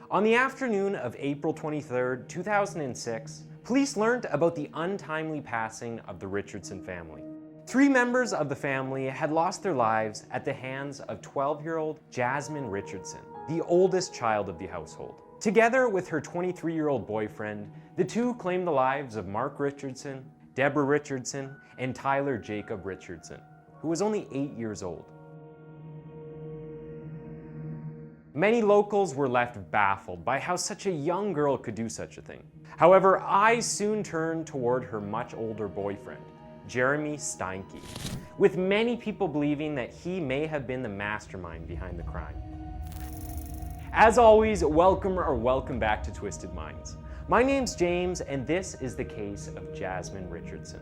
On the afternoon of April 23, 2006, police learned about the untimely passing of the Richardson family. 3 members of the family had lost their lives at the hands of 12-year-old Jasmine Richardson, the oldest child of the household. Together with her 23-year-old boyfriend, the two claimed the lives of Mark Richardson, Deborah Richardson, and Tyler Jacob Richardson, who was only 8 years old. Many locals were left baffled by how such a young girl could do such a thing. However, eyes soon turned toward her much older boyfriend, Jeremy Steinke, with many people believing that he may have been the mastermind behind the crime. As always, welcome back to Twisted Minds. My name's James, and this is the case of Jasmine Richardson.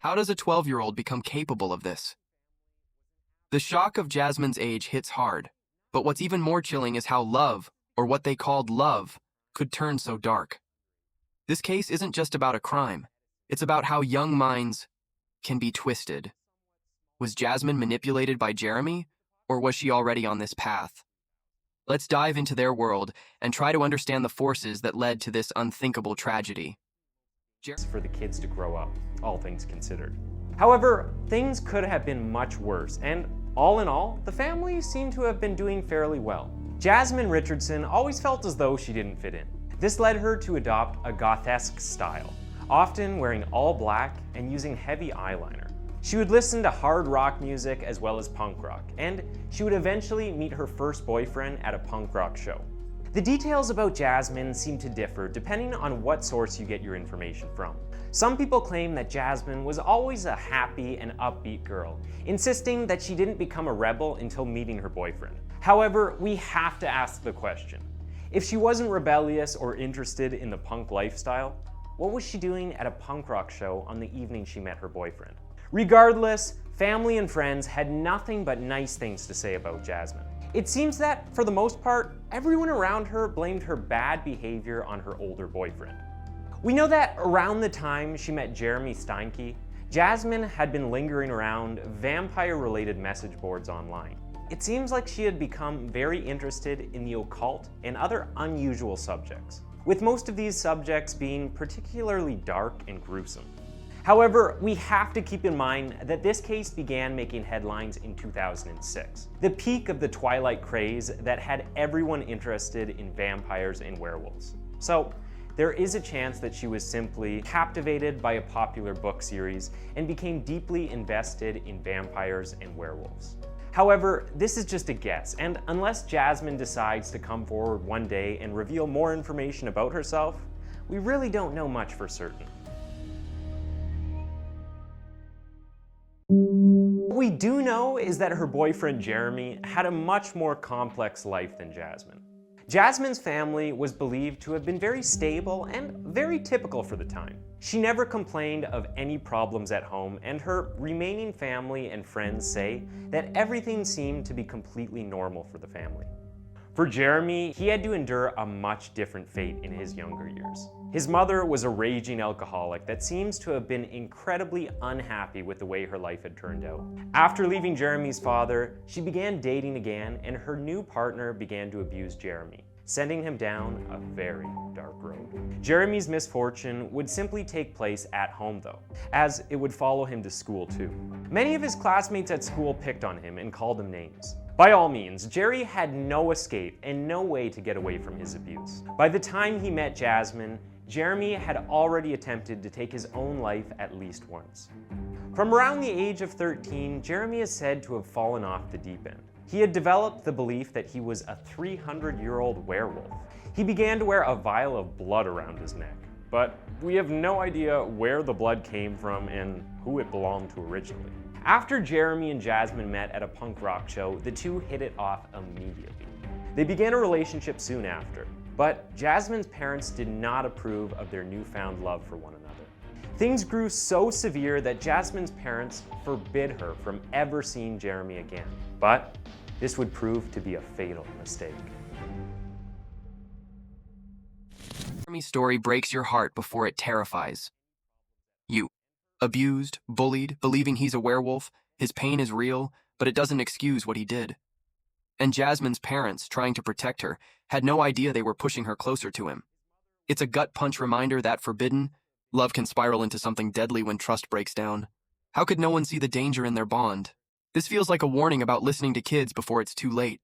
How does a 12-year-old become capable of this? The shock of Jasmine's age hits hard, but what's even more chilling is how love, or what they called love, could turn so dark. This case isn't just about a crime. It's about how young minds can be twisted. Was Jasmine manipulated by Jeremy, or was she already on this path? Let's dive into their world and try to understand the forces that led to this unthinkable tragedy. For the kids to grow up, all things considered. However, things could have been much worse, and all in all, the family seemed to have been doing fairly well. Jasmine Richardson always felt as though she didn't fit in. This led her to adopt a gothesque style, often wearing all black and using heavy eyeliner. She would listen to hard rock music as well as punk rock, and she would eventually meet her first boyfriend at a punk rock show. The details about Jasmine seem to differ depending on what source you get your information from. Some people claim that Jasmine was always a happy and upbeat girl, insisting that she didn't become a rebel until meeting her boyfriend. However, we have to ask the question, if she wasn't rebellious or interested in the punk lifestyle, what was she doing at a punk rock show on the evening she met her boyfriend? Regardless, family and friends had nothing but nice things to say about Jasmine. It seems that, for the most part, everyone around her blamed her bad behavior on her older boyfriend. We know that around the time she met Jeremy Steinke, Jasmine had been lingering around vampire-related message boards online. It seems like she had become very interested in the occult and other unusual subjects, with most of these subjects being particularly dark and gruesome. However, we have to keep in mind that this case began making headlines in 2006, the peak of the Twilight craze that had everyone interested in vampires and werewolves. So, there is a chance that she was simply captivated by a popular book series and became deeply invested in vampires and werewolves. However, this is just a guess, and unless Jasmine decides to come forward one day and reveal more information about herself, we really don't know much for certain. What we do know is that her boyfriend Jeremy had a much more complex life than Jasmine. Jasmine's family was believed to have been very stable and very typical for the time. She never complained of any problems at home, and her remaining family and friends say that everything seemed to be completely normal for the family. For Jeremy, he had to endure a much different fate in his younger years. His mother was a raging alcoholic that seems to have been incredibly unhappy with the way her life had turned out. After leaving Jeremy's father, she began dating again, and her new partner began to abuse Jeremy, sending him down a very dark road. Jeremy's misfortune would simply take place at home though, as it would follow him to school too. Many of his classmates at school picked on him and called him names. By all means, Jerry had no escape and no way to get away from his abuse. By the time he met Jasmine, Jeremy had already attempted to take his own life at least once. From around the age of 13, Jeremy is said to have fallen off the deep end. He had developed the belief that he was a 300-year-old werewolf. He began to wear a vial of blood around his neck, but we have no idea where the blood came from and who it belonged to originally. After Jeremy and Jasmine met at a punk rock show, the two hit it off immediately. They began a relationship soon after, but Jasmine's parents did not approve of their newfound love for one another. Things grew so severe that Jasmine's parents forbid her from ever seeing Jeremy again, but this would prove to be a fatal mistake. Jeremy's story breaks your heart before it terrifies you. Abused, bullied, believing he's a werewolf, his pain is real, but it doesn't excuse what he did. And Jasmine's parents, trying to protect her, had no idea they were pushing her closer to him. It's a gut punch reminder that forbidden, love can spiral into something deadly when trust breaks down. How could no one see the danger in their bond? This feels like a warning about listening to kids before it's too late.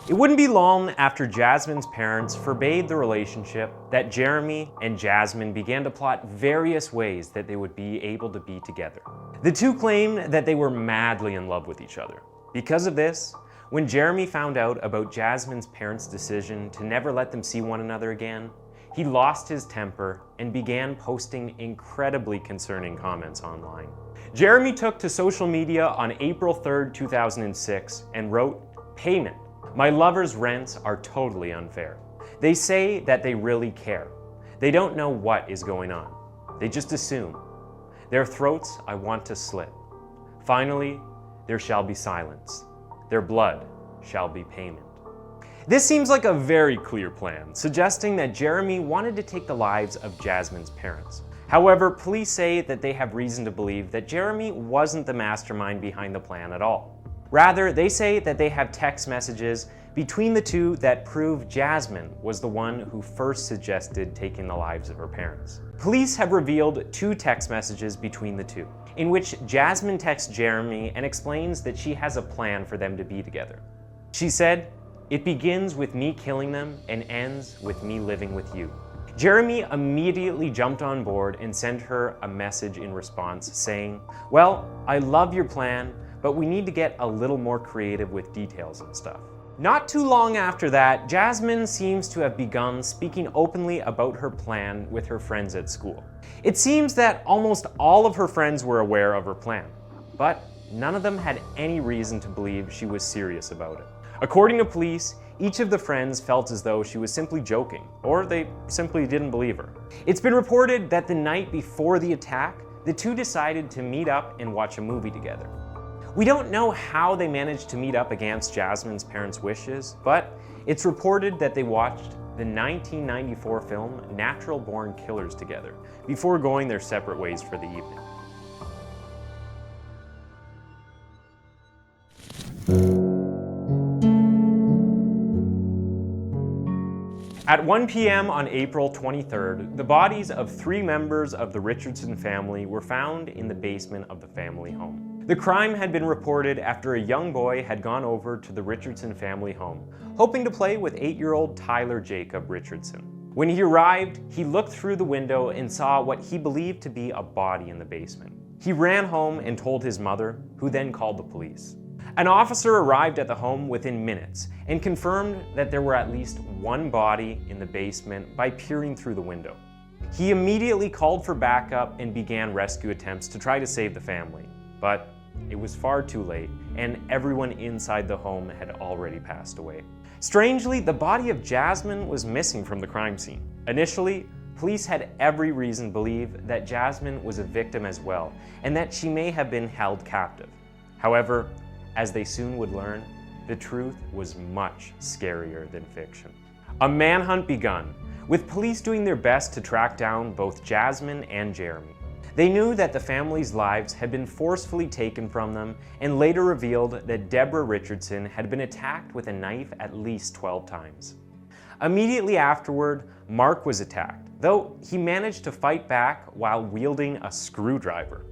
It wouldn't be long after Jasmine's parents forbade the relationship that Jeremy and Jasmine began to plot various ways that they would be able to be together. The two claimed that they were madly in love with each other. Because of this, when Jeremy found out about Jasmine's parents' decision to never let them see one another again, he lost his temper and began posting incredibly concerning comments online. Jeremy took to social media on April 3rd, 2006 and wrote, "Payment. My lover's rents are totally unfair. They say that they really care. They don't know what is going on. They just assume. Their throats I want to slit. Finally, there shall be silence. Their blood shall be payment." This seems like a very clear plan, suggesting that Jeremy wanted to take the lives of Jasmine's parents. However, police say that they have reason to believe that Jeremy wasn't the mastermind behind the plan at all. Rather, they say that they have text messages between the two that prove Jasmine was the one who first suggested taking the lives of her parents. Police have revealed two text messages between the two, in which Jasmine texts Jeremy and explains that she has a plan for them to be together. She said, "It begins with me killing them and ends with me living with you." Jeremy immediately jumped on board and sent her a message in response saying, "Well, I love your plan, but we need to get a little more creative with details and stuff." Not too long after that, Jasmine seems to have begun speaking openly about her plan with her friends at school. It seems that almost all of her friends were aware of her plan, but none of them had any reason to believe she was serious about it. According to police, each of the friends felt as though she was simply joking, or they simply didn't believe her. It's been reported that the night before the attack, the two decided to meet up and watch a movie together. We don't know how they managed to meet up against Jasmine's parents' wishes, but it's reported that they watched the 1994 film Natural Born Killers together before going their separate ways for the evening. At 1 p.m. on April 23rd, the bodies of 3 members of the Richardson family were found in the basement of the family home. The crime had been reported after a young boy had gone over to the Richardson family home, hoping to play with 8-year-old Tyler Jacob Richardson. When he arrived, he looked through the window and saw what he believed to be a body in the basement. He ran home and told his mother, who then called the police. An officer arrived at the home within minutes and confirmed that there were at least one body in the basement by peering through the window. He immediately called for backup and began rescue attempts to try to save the family, but it was far too late and everyone inside the home had already passed away. Strangely, the body of Jasmine was missing from the crime scene. Initially, police had every reason to believe that Jasmine was a victim as well and that she may have been held captive. However, as they soon would learn, the truth was much scarier than fiction. A manhunt begun, with police doing their best to track down both Jasmine and Jeremy. They knew that the family's lives had been forcefully taken from them and later revealed that Deborah Richardson had been attacked with a knife at least 12 times. Immediately afterward, Mark was attacked, though he managed to fight back while wielding a screwdriver.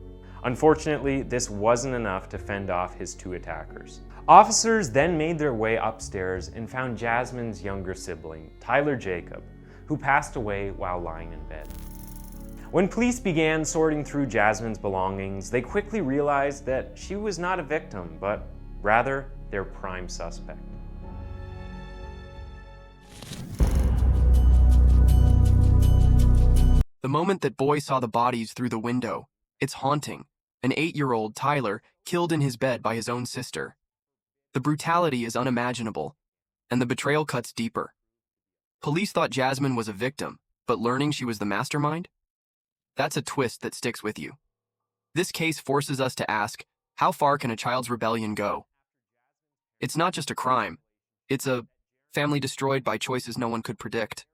Unfortunately, this wasn't enough to fend off his 2 attackers. Officers then made their way upstairs and found Jasmine's younger sibling, Tyler Jacob, who passed away while lying in bed. When police began sorting through Jasmine's belongings, they quickly realized that she was not a victim, but rather their prime suspect. The moment that boy saw the bodies through the window, it's haunting. An 8-year-old Tyler killed in his bed by his own sister. The brutality is unimaginable, and the betrayal cuts deeper. Police thought Jasmine was a victim, but learning she was the mastermind? That's a twist that sticks with you. This case forces us to ask, how far can a child's rebellion go? It's not just a crime. It's a family destroyed by choices no one could predict.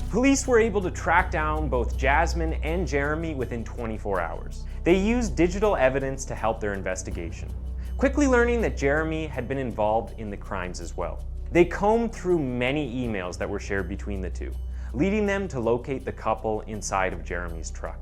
Police were able to track down both Jasmine and Jeremy within 24 hours. They used digital evidence to help their investigation. quickly learning that Jeremy had been involved in the crimes as well. They combed through many emails that were shared between the two, leading them to locate the couple inside of Jeremy's truck.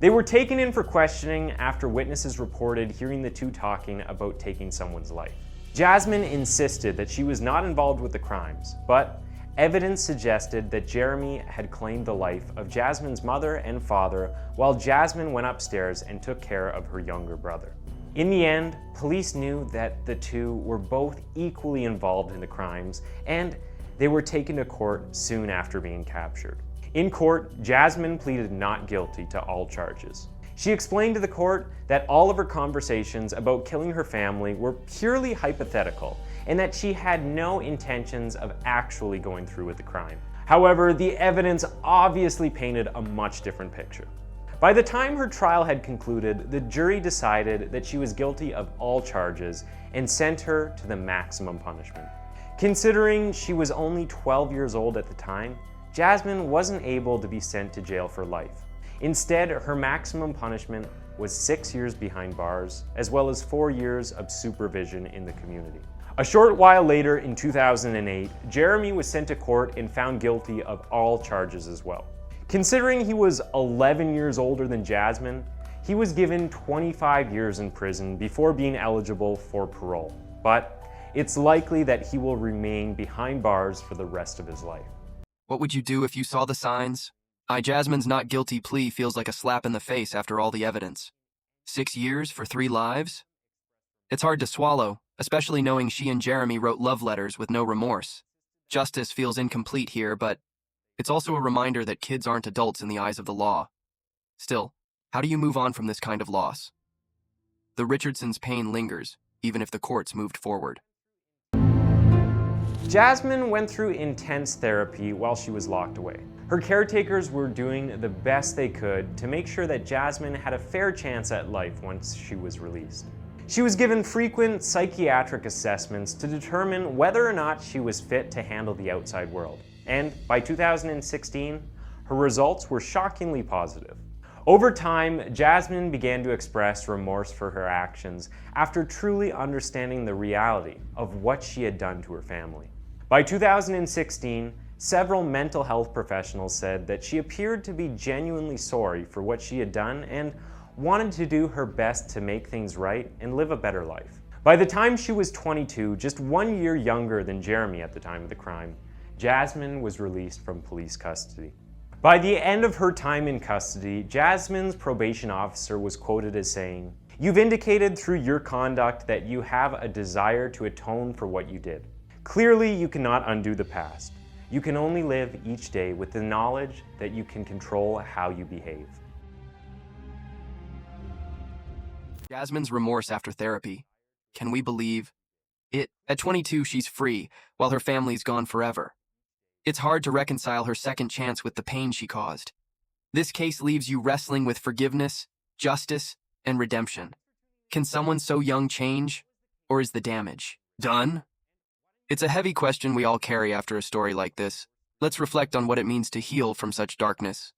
They were taken in for questioning after witnesses reported hearing the two talking about taking someone's life. Jasmine insisted that she was not involved with the crimes, but evidence suggested that Jeremy had claimed the life of Jasmine's mother and father while Jasmine went upstairs and took care of her younger brother. In the end, police knew that the two were both equally involved in the crimes, and they were taken to court soon after being captured. In court, Jasmine pleaded not guilty to all charges. She explained to the court that all of her conversations about killing her family were purely hypothetical and that she had no intentions of actually going through with the crime. However, the evidence obviously painted a much different picture. By the time her trial had concluded, the jury decided that she was guilty of all charges and sent her to the maximum punishment. Considering she was only 12 years old at the time, Jasmine wasn't able to be sent to jail for life. Instead, her maximum punishment was 6 years behind bars, as well as 4 years of supervision in the community. A short while later, in 2008, Jeremy was sent to court and found guilty of all charges as well. Considering he was 11 years older than Jasmine, he was given 25 years in prison before being eligible for parole. But it's likely that he will remain behind bars for the rest of his life. What would you do if you saw the signs? Jasmine's not guilty plea feels like a slap in the face after all the evidence. 6 years for 3 lives? It's hard to swallow, especially knowing she and Jeremy wrote love letters with no remorse. Justice feels incomplete here, but it's also a reminder that kids aren't adults in the eyes of the law. Still, how do you move on from this kind of loss? The Richardsons' pain lingers, even if the courts moved forward. Jasmine went through intense therapy while she was locked away. Her caretakers were doing the best they could to make sure that Jasmine had a fair chance at life once she was released. She was given frequent psychiatric assessments to determine whether or not she was fit to handle the outside world. And by 2016, her results were shockingly positive. Over time, Jasmine began to express remorse for her actions after truly understanding the reality of what she had done to her family. By 2016, several mental health professionals said that she appeared to be genuinely sorry for what she had done and wanted to do her best to make things right and live a better life. By the time she was 22, just 1 year younger than Jeremy at the time of the crime, Jasmine was released from police custody. By the end of her time in custody, Jasmine's probation officer was quoted as saying, "You've indicated through your conduct that you have a desire to atone for what you did. Clearly, you cannot undo the past. You can only live each day with the knowledge that you can control how you behave." Jasmine's remorse after therapy. Can we believe it? At 22, she's free, while her family's gone forever. It's hard to reconcile her second chance with the pain she caused. This case leaves you wrestling with forgiveness, justice, and redemption. Can someone so young change? Or is the damage done? It's a heavy question we all carry after a story like this. Let's reflect on what it means to heal from such darkness.